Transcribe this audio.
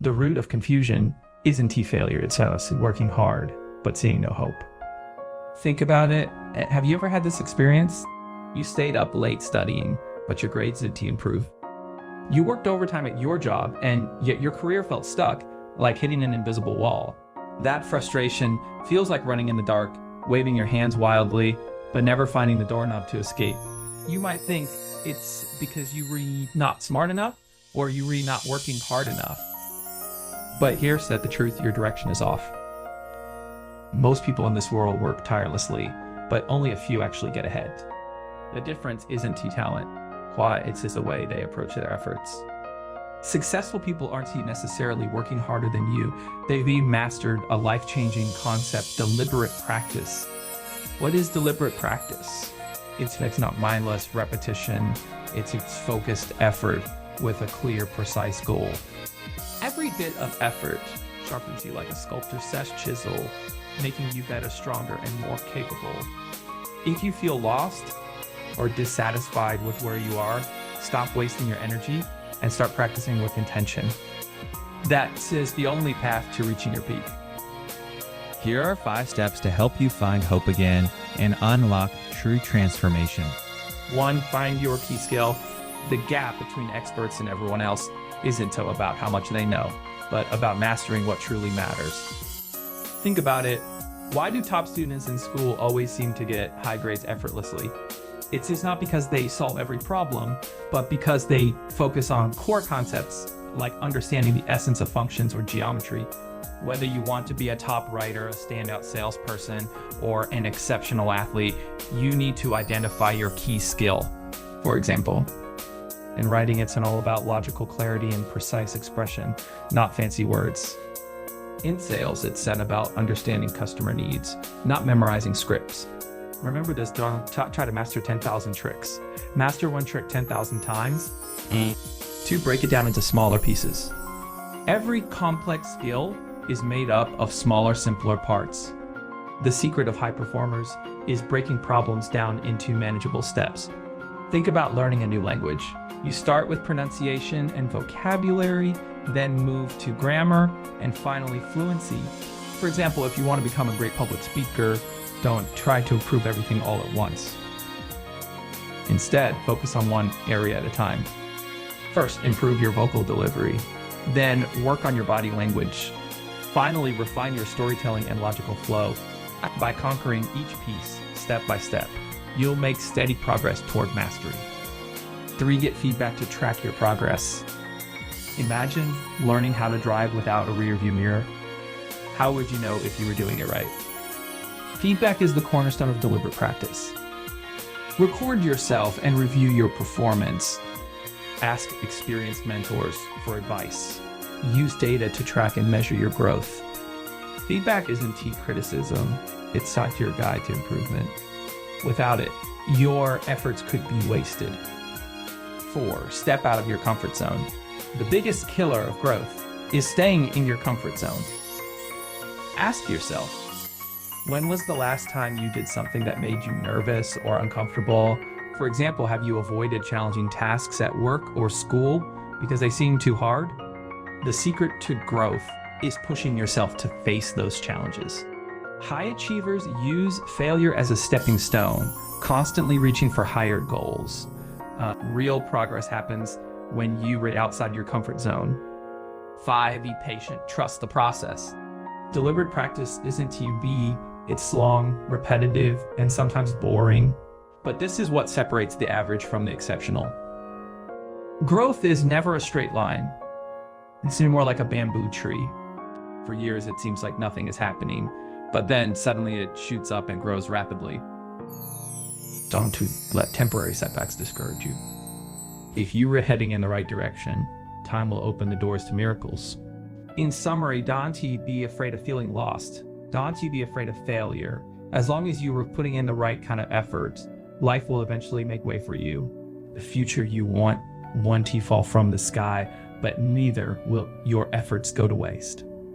The root of confusion isn't failure, it's us working hard, but seeing no hope. Think about it. Have you ever had this experience? You stayed up late studying, but your grades didn't improve. You worked overtime at your job, and yet your career felt stuck, like hitting an invisible wall. That frustration feels like running in the dark, waving your hands wildly, but never finding the doorknob to escape. You might think it's because you were not smart enough, or you were not working hard enough. But here's the truth, your direction is off. Most people in this world work tirelessly, but only a few actually get ahead. The difference isn't talent. Why? It's just the way they approach their efforts. Successful people aren't necessarily working harder than you. They've mastered a life-changing concept, deliberate practice. What is deliberate practice? It's not mindless repetition. It's focused effort with a clear, precise goal. Every bit of effort sharpens you like a sculptor's chisel, making you better, stronger, and more capable. If you feel lost or dissatisfied with where you are, stop wasting your energy and start practicing with intention. That is the only path to reaching your peak. Here are 5 steps to help you find hope again and unlock true transformation. 1, find your key skill. The gap between experts and everyone else isn't about how much they know, but about mastering what truly matters. Think about it. Why do top students in school always seem to get high grades effortlessly? It's not because they solve every problem, but because they focus on core concepts like understanding the essence of functions or geometry. Whether you want to be a top writer, a standout salesperson, or an exceptional athlete, you need to identify your key skill. For example, in writing, it's all about logical clarity and precise expression, not fancy words. In sales, it's about understanding customer needs, not memorizing scripts. Remember this, don't try to master 10,000 tricks. Master one trick 10,000 times. 2, break it down into smaller pieces. Every complex skill is made up of smaller, simpler parts. The secret of high performers is breaking problems down into manageable steps. Think about learning a new language. You start with pronunciation and vocabulary, then move to grammar, and finally fluency. For example, if you want to become a great public speaker, don't try to improve everything all at once. Instead, focus on one area at a time. First, improve your vocal delivery. Then work on your body language. Finally, refine your storytelling and logical flow. By conquering each piece, step by step, you'll make steady progress toward mastery. 3, get feedback to track your progress. Imagine learning how to drive without a rearview mirror. How would you know if you were doing it right? Feedback is the cornerstone of deliberate practice. Record yourself and review your performance. Ask experienced mentors for advice. Use data to track and measure your growth. Feedback isn't criticism, it's your guide to improvement. Without it, your efforts could be wasted. 4, step out of your comfort zone. The biggest killer of growth is staying in your comfort zone. Ask yourself, when was the last time you did something that made you nervous or uncomfortable? For example, have you avoided challenging tasks at work or school because they seem too hard? The secret to growth is pushing yourself to face those challenges. High achievers use failure as a stepping stone, constantly reaching for higher goals. Real progress happens when you are outside your comfort zone. 5, be patient, trust the process. Deliberate practice isn't it's long, repetitive, and sometimes boring. But this is what separates the average from the exceptional. Growth is never a straight line. It's more like a bamboo tree. For years, it seems like nothing is happening, but then suddenly it shoots up and grows rapidly. Don't let temporary setbacks discourage you. If you were heading in the right direction, time will open the doors to miracles. In summary, don't be afraid of feeling lost. Don't be afraid of failure. As long as you were putting in the right kind of effort, life will eventually make way for you. The future you want won't fall from the sky, but neither will your efforts go to waste.